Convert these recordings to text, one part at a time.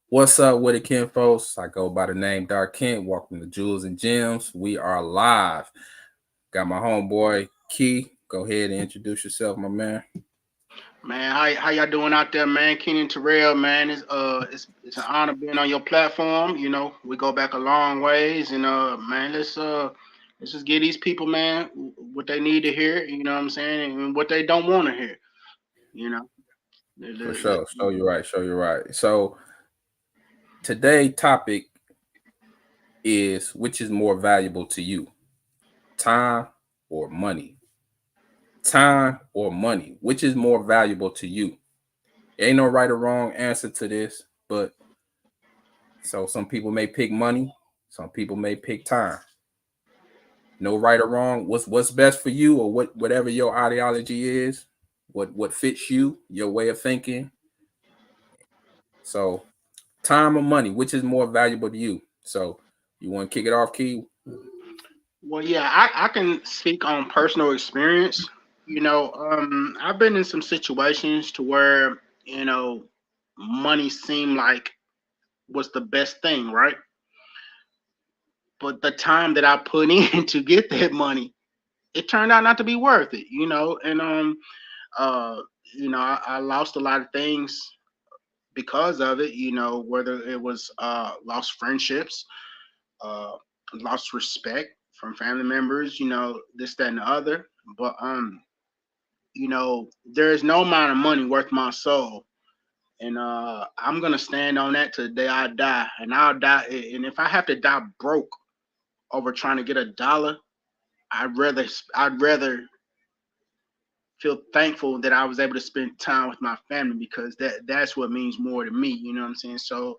What's up with it, Ken folks? I go by the name Dark Kent. Welcome to Jewels and Gems. We are live. Got my homeboy Key. Go ahead and introduce yourself, my man. Man, how y'all doing out there, man? Keenan Terrell, man, it's an honor being on your platform. You know, we go back a long ways, and man, let's just give these people, man, what they need to hear. You know what I'm saying, and what they don't want to hear. You know, Let- For let- let- sure. Show you right. Show you right. So today topic is which is more valuable to you, time or money? Time or money? Which is more valuable to you? Ain't no right or wrong answer to this, but so some people may pick money, some people may pick time. No right or wrong. What's best for you, or whatever your ideology is, what fits you, your way of thinking. So time or money, which is more valuable to you? So you want to kick it off, Key? well, yeah, I can speak on personal experience. I've been in some situations to where money seemed like was the best thing, right? But the time that I put in to get that money, it turned out not to be worth it, and uh I lost a lot of things because of it, whether it was lost friendships, uh lost respect from family members, this, that, and the other. But there is no amount of money worth my soul. And I'm gonna stand on that till the day I die. And I'll die, and if I have to die broke over trying to get a dollar, I'd rather feel thankful that I was able to spend time with my family, because that's what means more to me. You know what I'm saying? So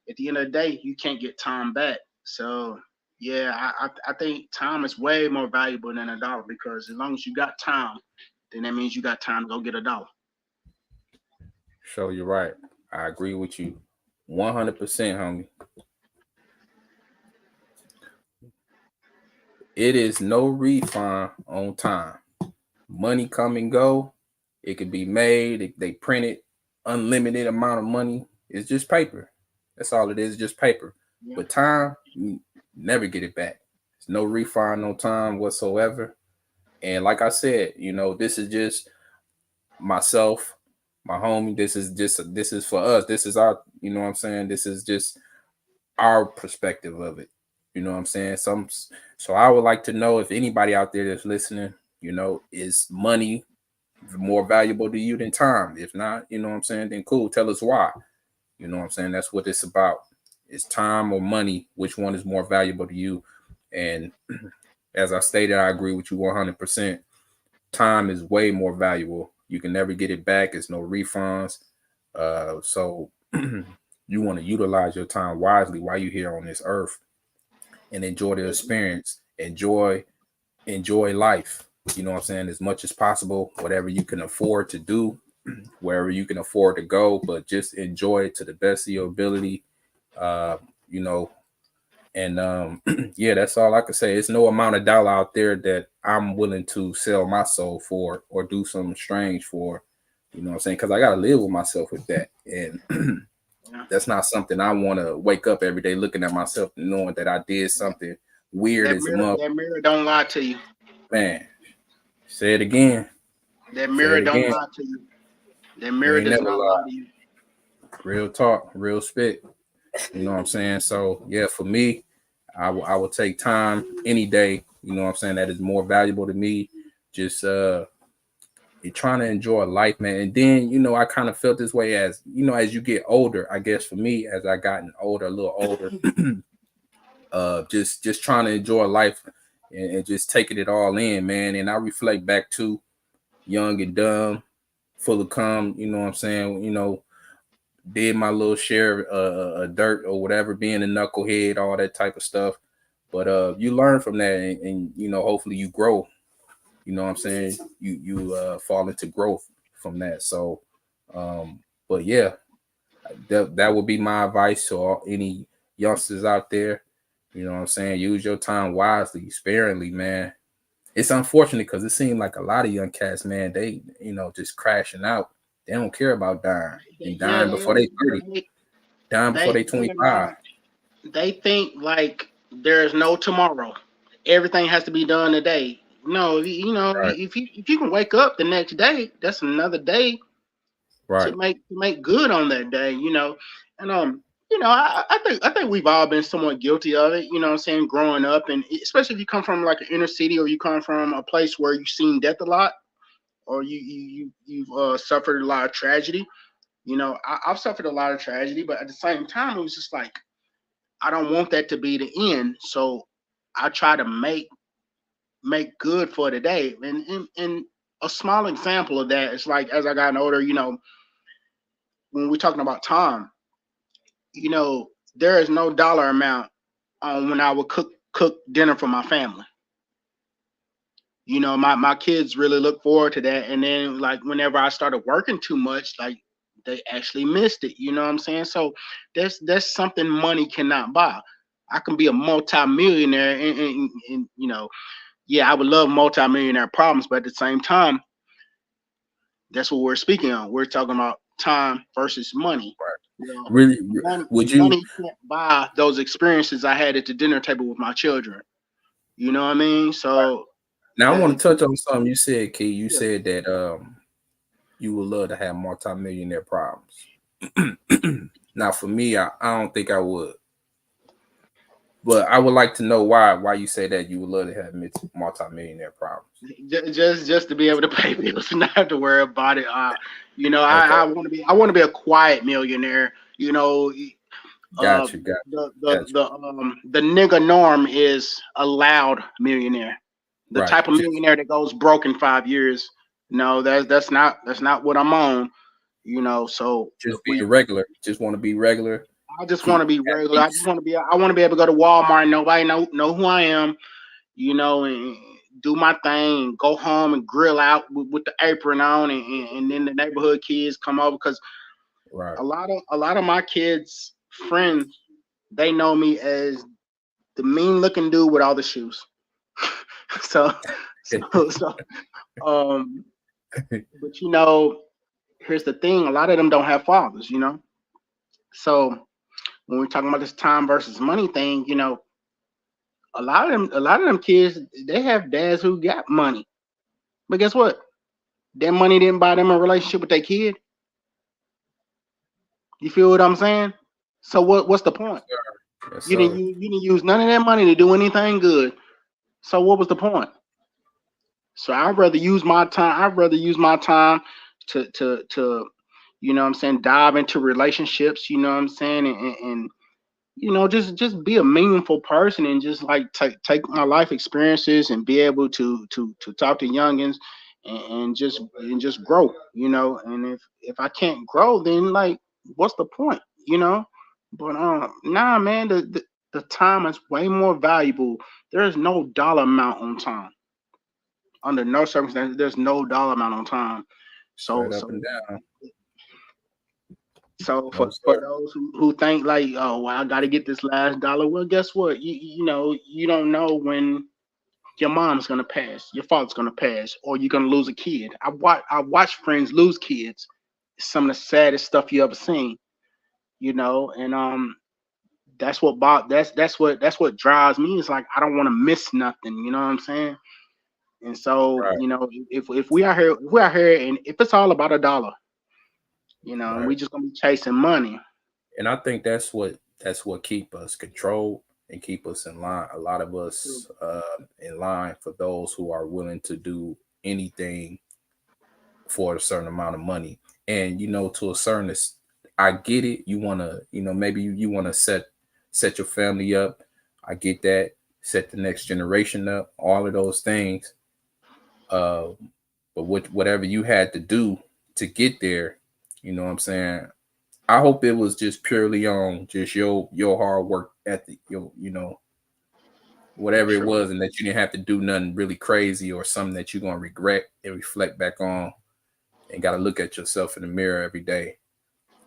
at the end of the day, you can't get time back. So yeah, I think time is way more valuable than a dollar, because as long as you got time, then that means you got time to go get a dollar. Show you right. I agree with you 100%, homie. It is no refund on time. Money come and go. It could be made. They print it unlimited amount of money. It's just paper. That's all it is, just paper. Yeah. But time, you never get it back. There's no refund, no time whatsoever. And like I said, this is just myself, my homie. This is for us. This is our, what I'm saying? This is just our perspective of it. You know what I'm saying? So I would like to know if anybody out there that's listening, is money more valuable to you than time? If not, you know what I'm saying, then cool. Tell us why. You know what I'm saying? That's what it's about. It's time or money. Which one is more valuable to you? And as I stated, I agree with you 100%. Time is way more valuable. You can never get it back. It's no refunds. So you want to utilize your time wisely while you're here on this earth and enjoy the experience. Enjoy life. You know what I'm saying? As much as possible, whatever you can afford to do, wherever you can afford to go, but just enjoy it to the best of your ability. Uh, you know, and yeah, that's all I can say. It's no amount of dollar out there that I'm willing to sell my soul for or do something strange for. You know what I'm saying? Because I gotta live with myself with that, and Yeah. that's not something I want to wake up every day looking at myself and knowing that I did something weird That as a mirror, mother. that mirror don't lie to you. Man, say it again. That Say mirror it don't again. lie to you. That You mirror ain't does never not lie lied. to you. Real talk, real spit. You know what I'm saying? So yeah, for me, I will take time any day. You know what I'm saying? That is more valuable to me. Just you're trying to enjoy life, man. And then I kind of felt this way as as you get older. I guess for me, as I gotten older, a little older, just trying to enjoy life and just taking it all in, man. And I reflect back to young and dumb, full of cum. You know what I'm saying? Did my little share of dirt or whatever, being a knucklehead, all that type of stuff. But you learn from that, and hopefully you grow. You know what I'm saying? You fall into growth from that. So, um, but yeah, that would be my advice to any youngsters out there. You know what I'm saying? Use your time wisely, sparingly, man. It's unfortunate because it seems like a lot of young cats, man, they just crashing out. They don't care about dying and Yeah, dying before they 30. Dying before they They 25. they think like there's no tomorrow. Everything has to be done today. No, Right. if you can wake up the next day, that's another day Right. to make good on that day. And I think we've all been somewhat guilty of it. You know what I'm saying? Growing up, and especially if you come from like an inner city or you come from a place where you've seen death a lot, or you've suffered a lot of tragedy. I've suffered a lot of tragedy, but at the same time, it was just like I don't want that to be the end. So I try to make good for the day. And a small example of that is like as I got older, when we're talking about time, there is no dollar amount on when I would cook dinner for my family. My kids really look forward to that. And then like whenever I started working too much, like they actually missed it. You know what I'm saying? So that's something money cannot buy. I can be a multi-millionaire and yeah, I would love multi-millionaire problems, but at the same time, that's what we're speaking on. We're talking about time versus money. Really, would you? Money can't buy those experiences I had at the dinner table with my children. You know what I mean? So Now I want that, to touch on something you said, Key. You yeah. said that you would love to have multimillionaire problems. Now, for me, I don't think I would. But I would like to know why you say that you would love to have multimillionaire problems. Just to be able to pay bills and not have to worry about it. Okay, I want to be a quiet millionaire. got you, got got you. The nigga norm is a loud millionaire, the Right, type of millionaire that goes broke in 5 years. No, that's not what I'm on. So just be a regular. Just want to be regular. I just want Keep to be at regular. peace. I want to be able to go to Walmart and nobody know who I am. And do my thing and go home and grill out with the apron on, and then the neighborhood kids come over because Right. a lot of my kids' friends, they know me as the mean looking dude with all the shoes. so, so, um, but here's the thing: a lot of them don't have fathers. So when we're talking about this time versus money thing, a lot of them kids, they have dads who got money, but guess what? That money didn't buy them a relationship with their kid. You feel what I'm saying? So what's the point? Yes, You didn't sir. you didn't use none of that money to do anything good. So what was the point? So I'd rather use my time to what I'm saying, dive into relationships, you know what I'm saying, and just be a meaningful person and just like take my life experiences and be able to talk to youngins and just grow, and if I can't grow, then like what's the point, but nah, man, the time is way more valuable. There's no dollar amount on time. Under no circumstances there's no dollar amount on time. so Straight up so and down. So No, for sir. those who think like, oh, well, I got to get this last dollar. Well, guess what? You don't know when your mom's gonna pass, your father's gonna pass, or you're gonna lose a kid. I watch friends lose kids. It's some of the saddest stuff you ever seen. And that's what drives me. It's like I don't want to miss nothing. You know what I'm saying? And so Right, if we are here, and if it's all about a dollar, and right. we just gonna be chasing money. And I think that's what keep us controlled and keep us in line. A lot of us in line for those who are willing to do anything for a certain amount of money. And to a certain I get it. You wanna, maybe you wanna set your family up. I get that. Set the next generation up, all of those things. Uh, but whatever you had to do to get there, what I'm saying, I hope it was just purely on just your hard work ethic, whatever it True. was, and that you didn't have to do nothing really crazy or something that you're gonna regret and reflect back on, and got to look at yourself in the mirror every day.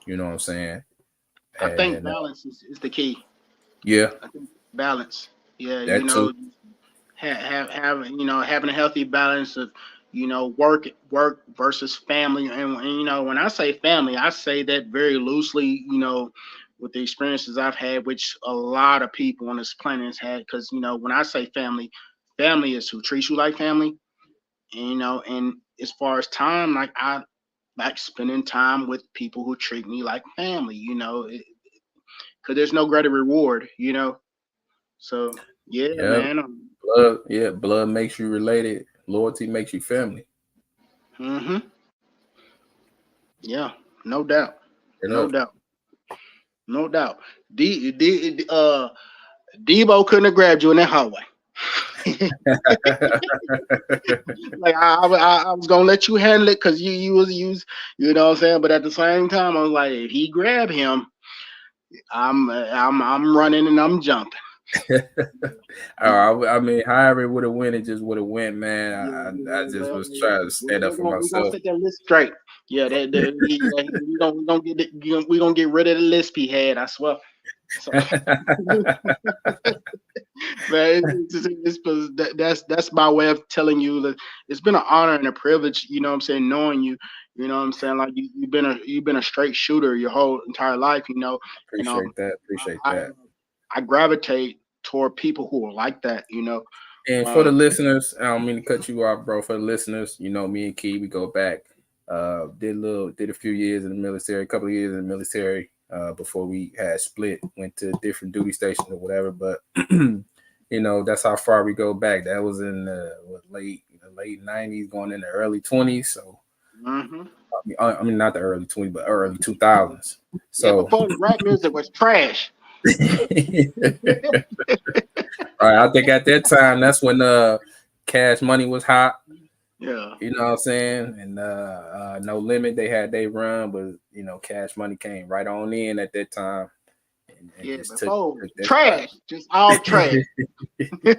You know what I'm saying? I think And balance is the key. yeah, I think balance. Yeah, that too. having a healthy balance of work versus family, and when I say family, I say that very loosely. with the experiences I've had, which a lot of people on this planet has had. Because when I say family, family is who treats you like family. And as far as time, like I like spending time with people who treat me like family. Because there's no greater reward. So yeah, Yeah, man. blood makes you related. Loyalty makes you family. Mm-hmm. Yeah, no doubt. Straight No up. doubt. No doubt. Debo couldn't have grabbed you in that hallway. Like I was gonna let you handle it because you was used, what I'm saying. But at the same time, I was like, if he grab him, I'm running and I'm jumping. I mean, however it would have went, it just would have went, man. I just was trying to stand up for We're gonna myself. set that list straight. Yeah, we gonna get rid of the list he had. I swear. So, man, that's my way of telling you that it's been an honor and a privilege. What I'm saying, knowing you. What I'm saying, like you've been a straight shooter your whole entire life. Appreciate that. Appreciate I, that. I gravitate toward people who are like that. And for the listeners, I don't mean to cut you off, bro. For the listeners, me and Key, we go back. Did a few years in the military, a couple of years in the military before we had split, went to different duty stations or whatever. But that's how far we go back. That was in the late 90s, going in the early 20s. So I mean not the early 20s, but early 2000s. So before the rap music was trash. All right, I think at that time that's when Cash Money was hot. Yeah. You know what I'm saying? And No Limit, they had they run, but Cash Money came right on in at that time. And just before trash, just all trash. You're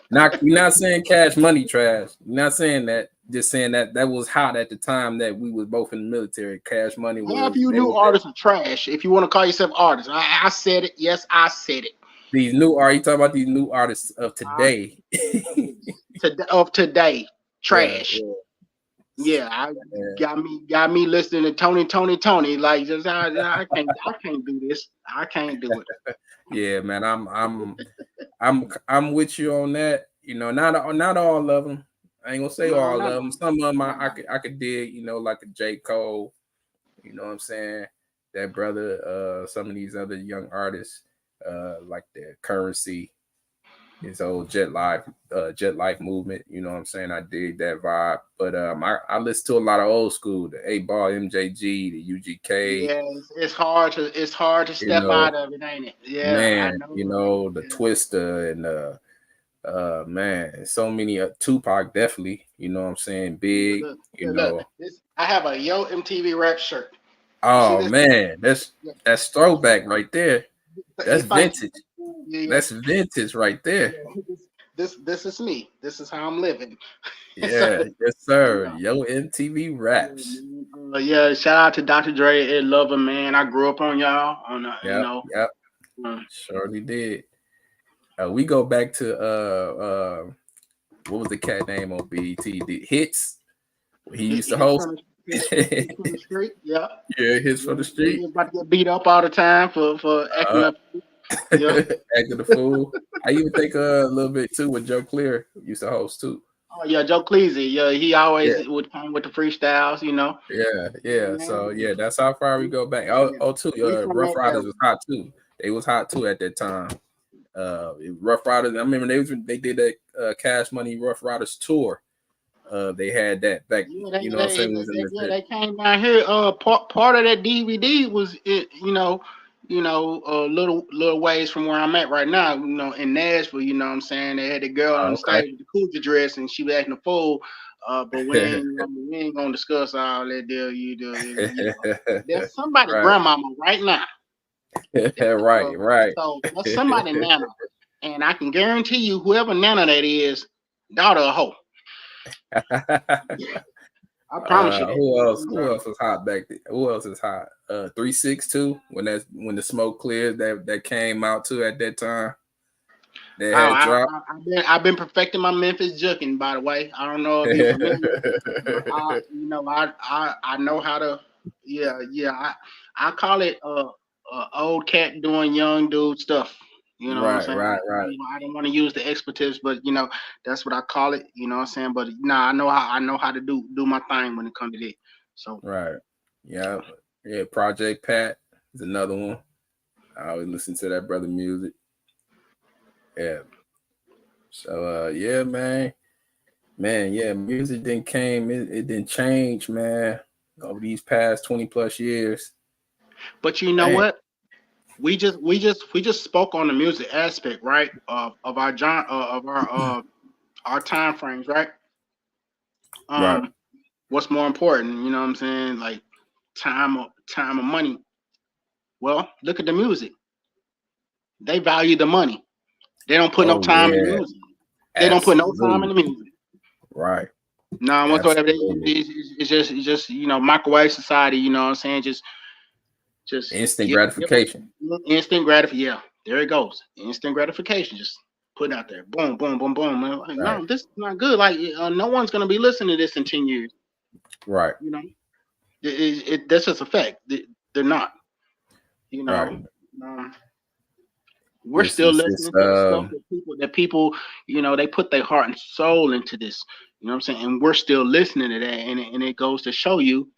not saying Cash Money trash. You're not saying that. Just saying that was hot at the time that we was both in the military. Cash Money was. Half you new artists are trash. If you want to call yourself artists, I said it. Yes, I said it. These new are you talking about these new artists of today? Of today, trash. Yeah, got me listening to Tony. Like just I can't do this. I can't do it. Yeah, man, I'm with you on that. Not all of them. I ain't gonna say all of them. Some of them I could dig. Like a J. Cole. You know what I'm saying? That brother. Some of these other young artists, like the Currency, his old Jet Life movement. You know what I'm saying? I dig that vibe. But I listen to a lot of old school, the 8-Ball, MJG, the UGK. Yeah, it's hard to step out of it, ain't it? Yeah, man. The Twister and man, so many Tupac definitely. You know what I'm saying? Big. Look, I have a Yo MTV Rap shirt. Oh man, that's throwback right there. That's vintage. Yeah. That's vintage right there. This is me. This is how I'm living. Yeah, yes, sir. Yo MTV Raps. Yeah, shout out to Dr. Dre, Ed Lover, man. I grew up on y'all. Yep. Surely did. We go back to what was the cat name on BET? The Hits. He used to host. Hits from the street. Yeah, Hits from the street. He was about to get beat up all the time for acting up. Yeah. Acting the fool. I even think a little bit too with Joe Clear used to host too. Oh yeah, Joe Cleasy. Yeah, he always would come with the freestyles, Yeah. So yeah, that's how far we go back. Rough Riders was hot too. They was hot too at that time. Rough Riders. I remember they did that Cash Money Rough Riders tour. They had that back. They came down here. Part of that DVD was little ways from where I'm at right now. In Nashville. You know what I'm saying? They had the girl on stage with the coochie dress, and she was acting a fool. But we ain't gonna discuss all that deal. There's somebody grandmama right now. Right. So that's somebody nana, and I can guarantee you, whoever nana that is, daughter a hoe. I promise you. Who else was hot back then? Who else is hot? 362 when the smoke cleared that came out too at that time. They had dropped. I've been perfecting my Memphis juking, by the way. I don't know if you're familiar. I know how to. Yeah. I call it old cat doing young dude stuff. You know what I'm Right, saying? right, right, I don't want to use the expletives, but that's what I call it. You know what I'm saying? But nah, I know how to do my thing when it comes to that. So right. Yeah, yeah. Project Pat is another one. I always listen to that brother music. Yeah. So yeah, man, yeah, music didn't came, it didn't change, man, over these past 20 plus years. but you know Man, what? We just spoke on the music aspect, right? Of our John of our time frames, right? right. Um, what's more important? You know what I'm saying? Like time or money. Well, look at the music. They value the money. They don't put no Oh time in the yeah, music. They don't put no time in absolutely. the music. Right. No, whatsoever. Absolutely. It's just microwave society. You know what I'm saying? Just Instant give gratification. instant gratification. Yeah, there it goes. Instant gratification. Just put it out there. Boom, boom, boom, boom. And like, Right. no, this is not good. Like, no one's gonna be listening to this in 10 years. Right. You know, that's just a fact. They're not. You Right. know, um, we're It's still it's, it's listening to the stuff that people, they put their heart and soul into this. You know what I'm saying? And we're still listening to that, and it goes to show you.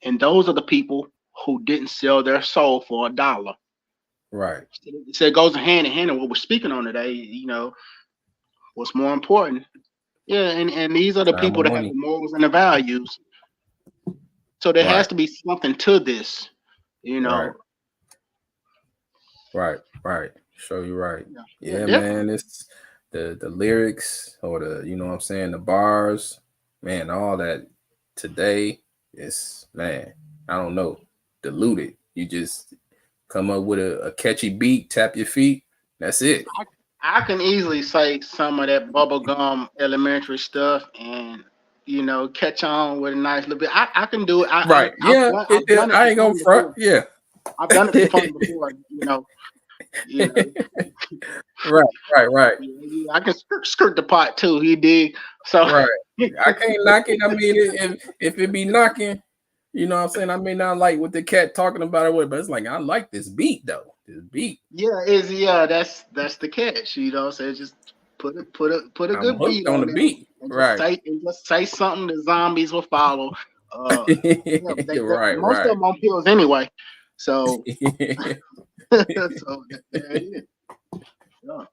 And those are the people who didn't sell their soul for $1. right. So it goes hand in hand in what we're speaking on today. What's more important? Yeah, and these are the Time people and that have the money. morals and the values. So there has Right. to be something to this. You Right. know, Right. Right. Show you right. yeah, yeah, Yeah, definitely. man. It's the lyrics or you know what I'm saying, the bars, man, all that today is, man, I don't know, diluted. You just come up with a catchy beat, tap your feet, that's it. I can easily say some of that bubblegum elementary stuff and catch on with a nice little bit. I can do it. Right. Yeah. I've done it I for ain't gonna fun front. before. Yeah. I've done it for fun before. You know, Right. Right. Right. I can skirt the pot too. He did. So Right. I can't knock it. I mean, if it be knocking, you know what I'm saying? I may not like what the cat talking about or what, but it's like, I like this beat though. This beat. that's the catch. So just put a I'm good beat hooked on on the there beat. and Right. just say something the zombies will follow. Yeah, Right. most of Right. them on pills anyway. So so there it is. Yeah.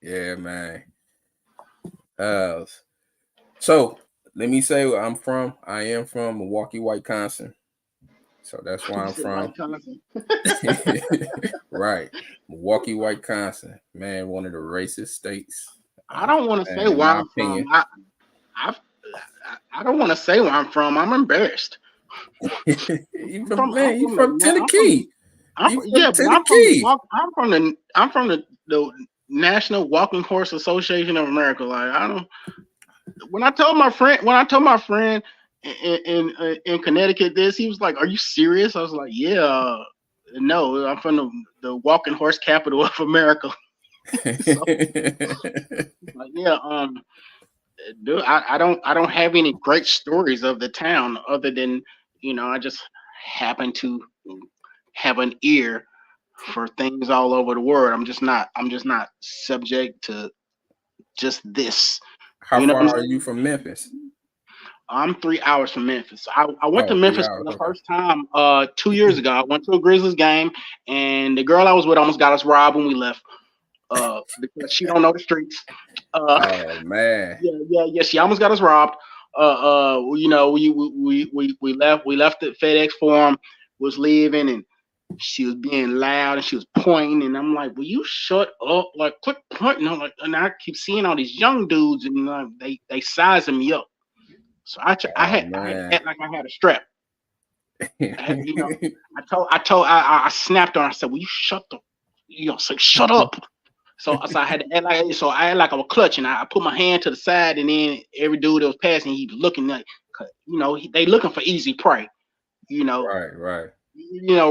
Yeah, man. Uh, so let me say where I'm from. I am from Milwaukee, Wisconsin. So that's where You I'm said from. White Johnson. Right. Milwaukee, Wisconsin. Man, one of the racist states. I don't want to say Man, in where my I'm from. opinion. I I don't want to say where I'm from. I'm embarrassed. You from Tennessee. You from Yeah, but Tennessee. I'm from the National Walking Horse Association of America. Like I don't. When I told my friend in Connecticut this, he was like, "Are you serious?" I was like, "Yeah, no, I'm from the Walking Horse capital of America." So, like, yeah, dude, I don't have any great stories of the town other than I just happen to have an ear for things all over the world. I'm just not subject to just this. How You know what I'm far are you saying? from Memphis? I'm 3 hours from Memphis. I went to Oh, three Memphis for hours. the Okay. first time 2 years ago. I went to a Grizzlies game, and the girl I was with almost got us robbed when we left because she don't know the streets. Uh, Oh man. yeah. She almost got us robbed. We left the FedEx Forum, was leaving, and she was being loud and she was pointing, and I'm like, "Will you shut up? Like, quit pointing!" And I keep seeing all these young dudes, and they sizing me up. So Oh I had to man. act like I had a strap. I had, I snapped on her. I said, "Will you shut the, say shut up?" So I had to act like I was clutching. I put my hand to the side, and then every dude that was passing, he was looking like, they looking for easy prey. You know, Right, right.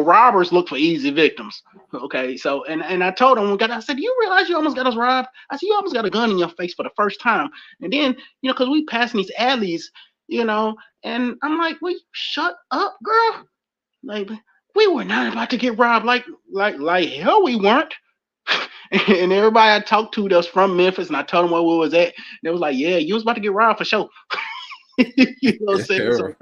robbers look for easy victims. Okay, so and I told him, I said, "Do you realize you almost got us robbed?" I said, "You almost got a gun in your face for the first time." And then, because we passing these alleys, and I'm like, "Will you shut up, girl?" Like, we were not about to get robbed. Like hell, we weren't. And everybody I talked to that's from Memphis, and I told them where we was at, they was like, "Yeah, you was about to get robbed for sure." You know what I'm saying? So,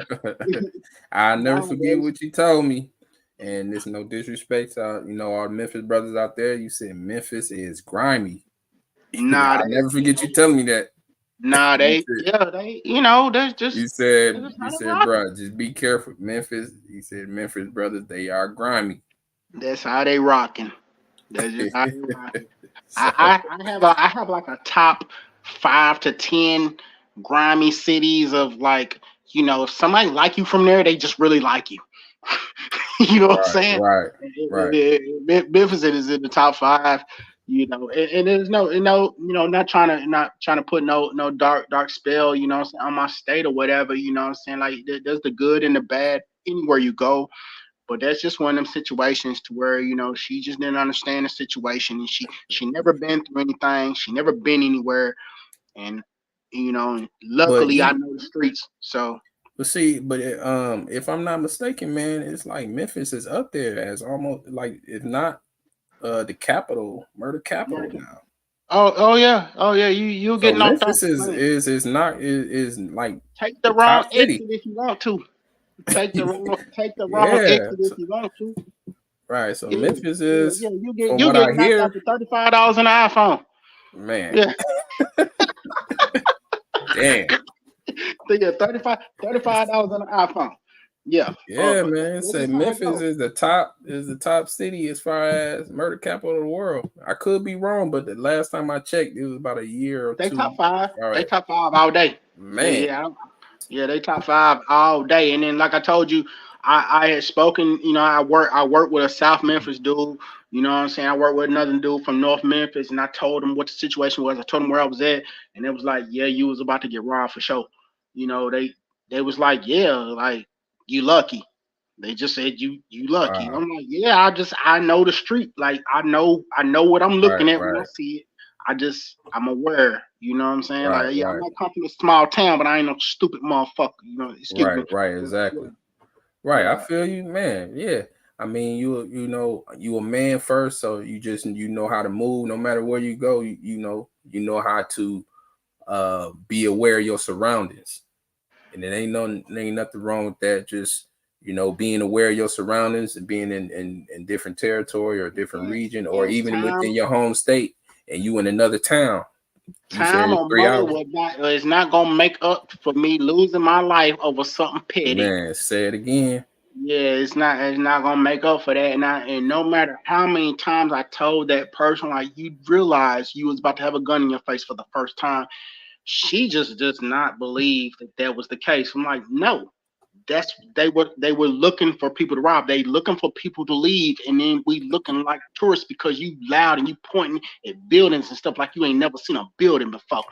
I'll never forget what you told me. And there's no disrespect to our Memphis brothers out there. You said Memphis is grimy. nah, I'll never forget you telling me that. Nah, There's just you said, bro, just be careful. Memphis, he said, Memphis brothers, they are grimy. That's how they rocking. That's just how they rocking. I have like a top 5 to 10 grimy cities of like, if somebody like you from there, they just really like you. You know what I'm saying? Right. Memphis is in the top 5. And there's not trying to put no dark spell, on my state or whatever, what I'm saying? Like there's the good and the bad anywhere you go. But that's just one of them situations to where, she just didn't understand the situation, and she never been through anything. She never been anywhere. And, luckily I know the streets. So if I'm not mistaken, man, it's like Memphis is up there as almost like, if not the murder capital now. Oh yeah. You'll get knocked Memphis off. is like take the wrong exit if you want to. Take the wrong exit if you want to. Right. So Memphis is you get knocked out for $35 on an iPhone. Man. Yeah. Damn. So yeah, $35 on an iPhone. Yeah. Yeah, man. Say Memphis is the top city as far as murder capital of the world. I could be wrong, but the last time I checked, it was about a year or two. They top 5. Right. They top 5 all day. Man. Yeah, they top 5 all day. And then, like I told you, I had spoken. I work with a South Memphis dude. You know what I'm saying? I work with another dude from North Memphis, and I told him what the situation was. I told him where I was at, and it was like, yeah, you was about to get robbed for sure. They was like, yeah, like you lucky. They just said you lucky. Wow. I'm like, yeah, I know the street. Like I know what I'm looking at when I see it. I'm aware. You know what I'm saying? I might come from a small town, but I ain't no stupid motherfucker. Excuse me. Right, exactly. Right, I feel you, man. Yeah. I mean, you a man first, so you just know how to move no matter where you go. You know how to be aware of your surroundings. And there ain't nothing wrong with that. Just being aware of your surroundings and being in different territory or different region, or even within your home state, and you in another town. Time or money is not gonna make up for me losing my life over something petty. Man, say it again. Yeah, it's not gonna make up for that. And no matter how many times I told that person, like, you realize you was about to have a gun in your face for the first time, she just does not believe that was the case. I'm like, no, they were looking for people to rob. They looking for people to leave, and then we looking like tourists because you loud and you pointing at buildings and stuff like you ain't never seen a building before.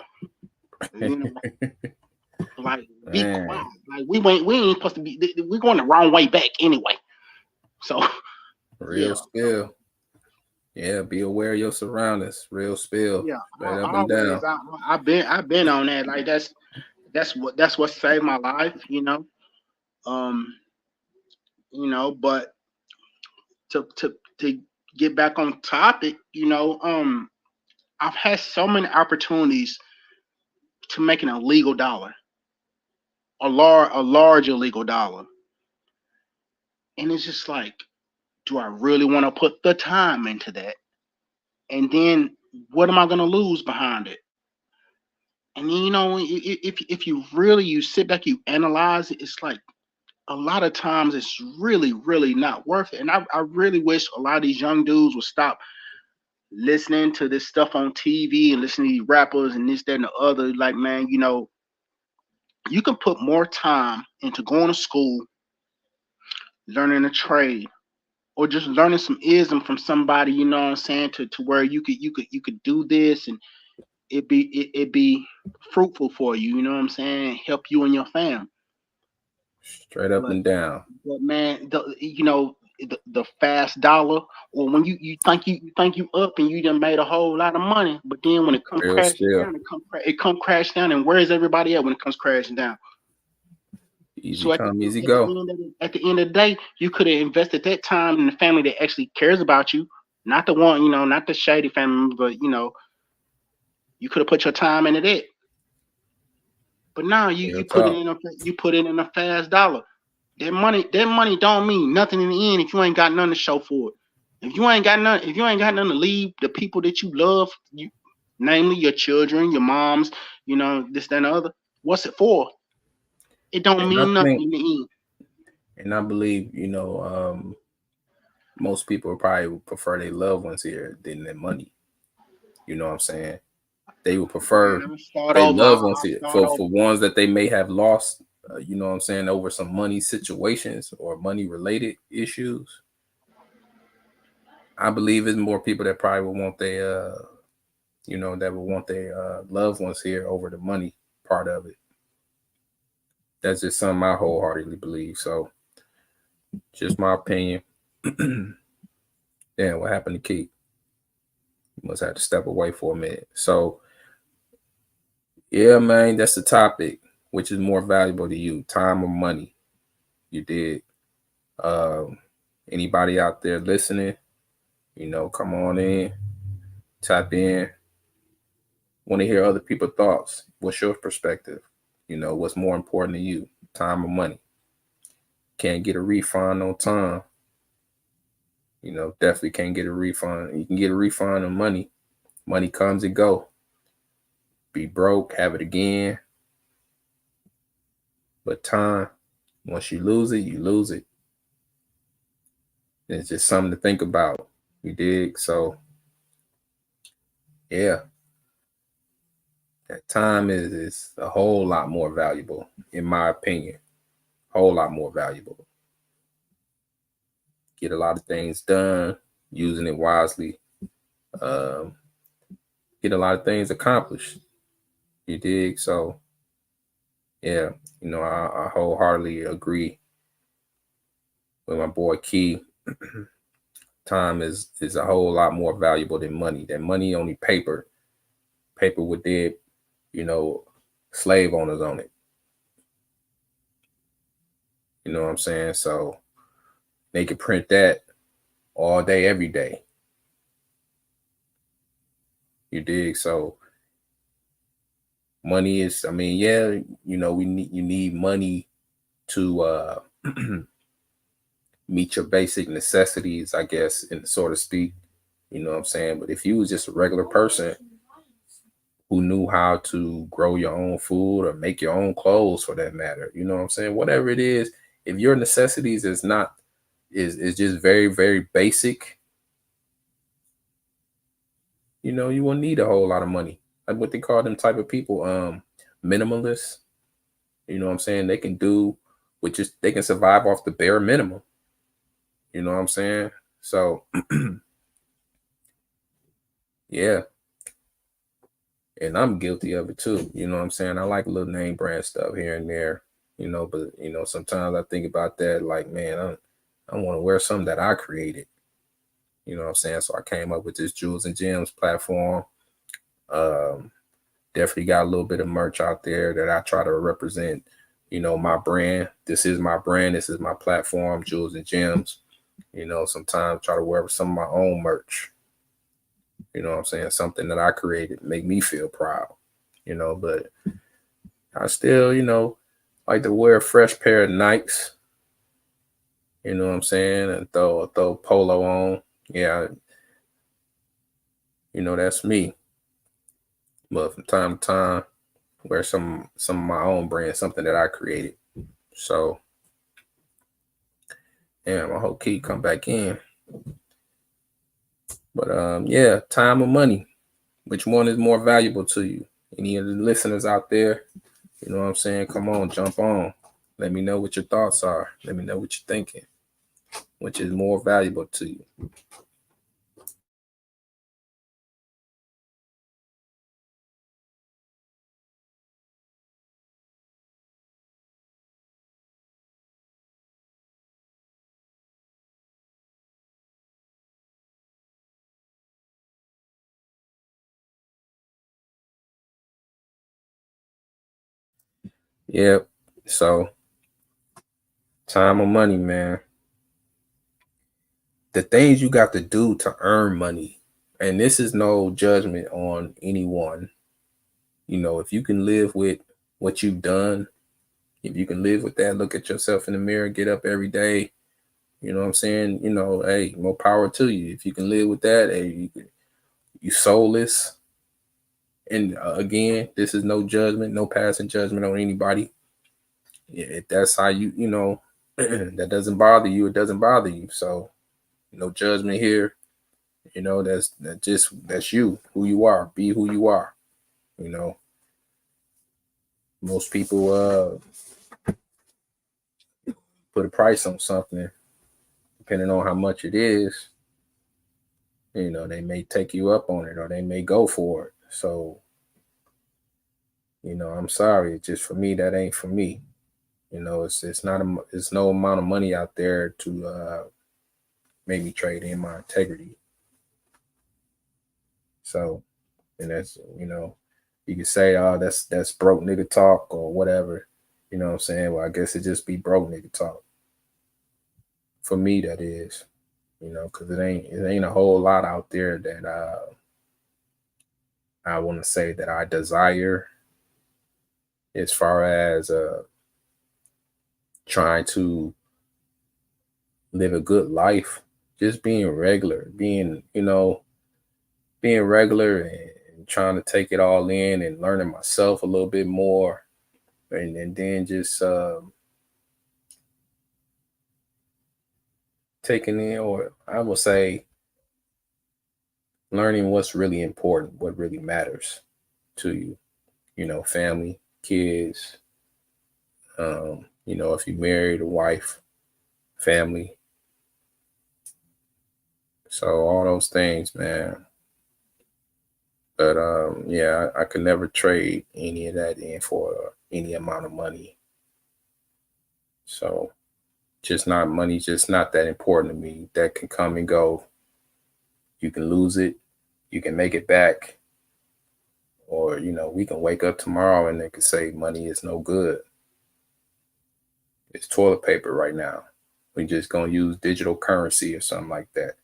Like, be quiet. Like we ain't supposed to be. We're going the wrong way back anyway. So real spill. Yeah, be aware of your surroundings. Real spill. Yeah, up and down. I've been on that. Like that's what saved my life. But to get back on topic, I've had so many opportunities to make an illegal dollar, a large illegal dollar, and it's just like, do I really want to put the time into that? And then what am I going to lose behind it? And then, if you sit back, you analyze it, it's like a lot of times it's really, really not worth it. And I really wish a lot of these young dudes would stop listening to this stuff on TV and listening to these rappers and this, that, and the other. Like, man, you can put more time into going to school, learning a trade, or just learning some ism from somebody, you know what I'm saying, to where you could do this and it be fruitful for you, you know what I'm saying, help you and your fam. Straight up and down. But man, the fast dollar, or when you think you up and you done made a whole lot of money, but then when it comes crashing down, it come crash down, and where is everybody at when it comes crashing down? Easy So come, easy go. at the end of the day, you could have invested that time in the family that actually cares about you, not the one, not the shady family, but you could have put your time into that. But now Real you put it talk. in a fast dollar. That money don't mean nothing in the end if you ain't got nothing to show for it. If you ain't got nothing to leave the people that you love, namely your children, your moms, this, that, and the other, what's it for? It don't And I mean nothing think, in the end. and I believe, most people probably would prefer their loved ones here than their money. You know what I'm saying? They would prefer Man, I'm gonna start they over. loved ones I'll here start for over. ones that they may have lost. You know what I'm saying, over some money situations or money related issues. I believe it's more people that probably would want their that would want their loved ones here over the money part of it. That's just something I wholeheartedly believe. So, just my opinion. Damn, what happened to Keith? You must have to step away for a minute. So, yeah, man, that's the topic. Which is more valuable to you, time or money? You did. Um, Anybody out there listening? Come on in, tap in. Want to hear other people's thoughts? What's your perspective? What's more important to you, time or money? Can't get a refund on time. Definitely can't get a refund. You can get a refund on money. Money comes and go. Be broke, have it again. But time, once you lose it, you lose it. It's just something to think about. You dig? So, yeah, that time is a whole lot more valuable, in my opinion. Whole lot more valuable. Get a lot of things done, using it wisely. Um, get a lot of things accomplished. You dig? So, yeah, I wholeheartedly agree with my boy Key. Time is a whole lot more valuable than money. That money only paper with dead, you know, slave owners on it. You know what I'm saying? So they could print that all day, every day. You dig? So money is, I mean, yeah, you need money to meet your basic necessities, I guess, in so to speak. You know what I'm saying? But if you was just a regular person who knew how to grow your own food or make your own clothes for that matter, you know what I'm saying? Whatever it is, if your necessities is just very, very basic, you won't need a whole lot of money. Like what they call them type of people, minimalists. You know what I'm saying? They can do with just they can survive off the bare minimum. You know what I'm saying? So yeah. And I'm guilty of it too. You know what I'm saying? I like a little name brand stuff here and there, but sometimes I think about that like, man, I want to wear something that I created. You know what I'm saying? So I came up with this Jewels and Gems platform. Um, Definitely got a little bit of merch out there that I try to represent, my brand. This is my brand. This is my platform, Jewels and Gems. Sometimes try to wear some of my own merch. You know what I'm saying? Something that I created, make me feel proud, but I still, like to wear a fresh pair of Nikes, you know what I'm saying, and throw polo on. Yeah, that's me. But from time to time, wear some of my own brand, something that I created. So, yeah, I hope Keith come back in. But yeah, time or money, which one is more valuable to you? Any of the listeners out there, you know what I'm saying? Come on, jump on. Let me know what your thoughts are. Let me know what you're thinking. Which is more valuable to you? Yep. So Time or money, man. The things you got to do to earn money, and this is no judgment on anyone. If you can live with what you've done, if you can live with that, look at yourself in the mirror, get up every day. You know what I'm saying? Hey, more power to you. If you can live with that, hey, you soulless. And again, this is no judgment, no passing judgment on anybody. If that's how that doesn't bother you, it doesn't bother you. So no judgment here. That's you, who you are. Be who you are. Most people put a price on something, depending on how much it is. They may take you up on it, or they may go for it. So, I'm sorry. It's just for me, that ain't for me. It's no amount of money out there to make me trade in my integrity. So, and that's you can say, oh, that's broke nigga talk or whatever. You know what I'm saying? Well, I guess it just be broke nigga talk. For me, that is, because it ain't a whole lot out there that I want to say that I desire, as far as trying to live a good life. Just being regular, being regular and trying to take it all in and learning myself a little bit more, and then just taking in, or I will say, learning what's really important, what really matters to you. Family, kids. If you married, a wife, family. So all those things, man. But yeah, I could never trade any of that in for any amount of money. So just not money, just not that important to me. That can come and go. You can lose it, you can make it back, or we can wake up tomorrow and they can say money is no good. It's toilet paper right now. We just gonna use digital currency or something like that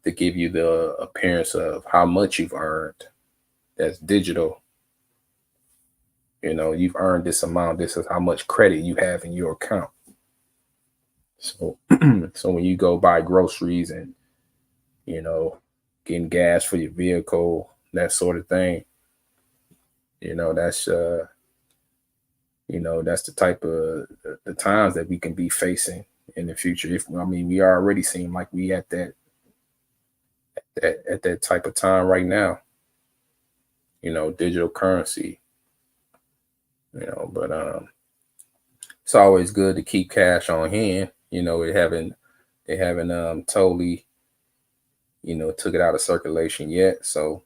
to give you the appearance of how much you've earned. That's digital. You've earned this amount. This is how much credit you have in your account. So, so when you go buy groceries and getting gas for your vehicle, that sort of thing, that's that's the type of the times that we can be facing in the future. We already seem like we at that type of time right now. Digital currency. But it's always good to keep cash on hand. They haven't totally took it out of circulation yet. So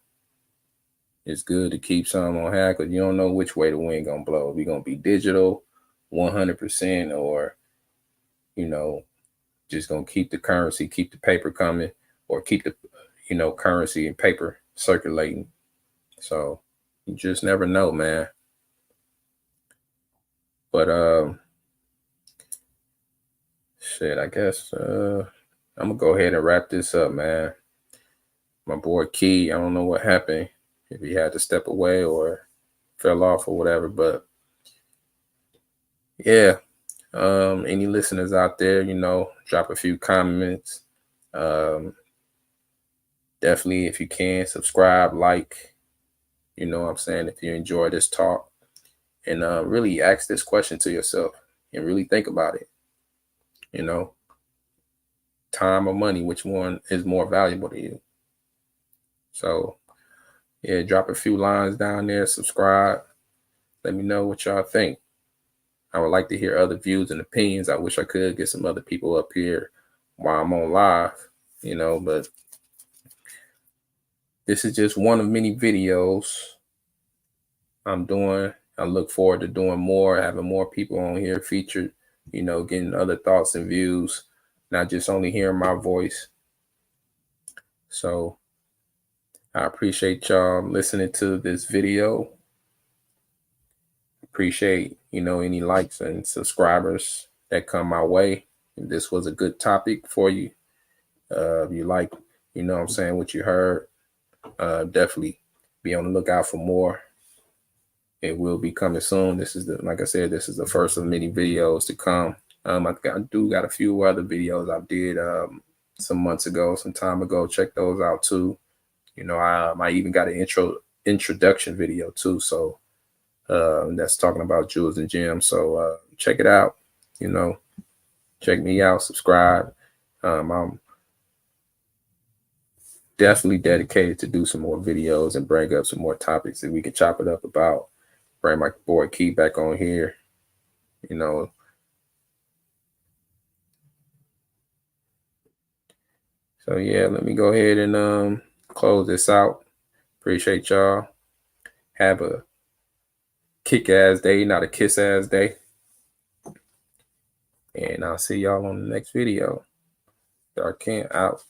it's good to keep some on hand, because you don't know which way the wind gonna blow. We're gonna be digital 100%, or just gonna keep the currency, keep the paper coming, or keep the currency and paper circulating. So you just never know, man. But shit, I guess I'm gonna go ahead and wrap this up, man. My boy Key, I don't know what happened, if he had to step away or fell off or whatever, but yeah. Any listeners out there, drop a few comments. Definitely, if you can, subscribe, like, what I'm saying, if you enjoy this talk, and really ask this question to yourself and really think about it. Time or money, which one is more valuable to you? So yeah, drop a few lines down there, subscribe, let me know what y'all think. I would like to hear other views and opinions. I wish I could get some other people up here while I'm on live, but this is just one of many videos I'm doing. I look forward to doing more, having more people on here featured, getting other thoughts and views, not just only hearing my voice. So I appreciate y'all listening to this video. Appreciate, any likes and subscribers that come my way. And this was a good topic for you. If you like, you know what I'm saying, what you heard, definitely be on the lookout for more. It will be coming soon. This is like I said, this is the first of many videos to come. I do got a few other videos I did some months ago, some time ago. Check those out too. You know, I even got an introduction video too. So that's talking about jewels and gems. So check it out. You know, check me out, subscribe. I'm definitely dedicated to do some more videos and bring up some more topics that we can chop it up about. Bring my boy Key back on here, you know. So yeah, let me go ahead and close this out. Appreciate y'all. Have a kick-ass day, not a kiss-ass day. And I'll see y'all on the next video. Dark Kent out.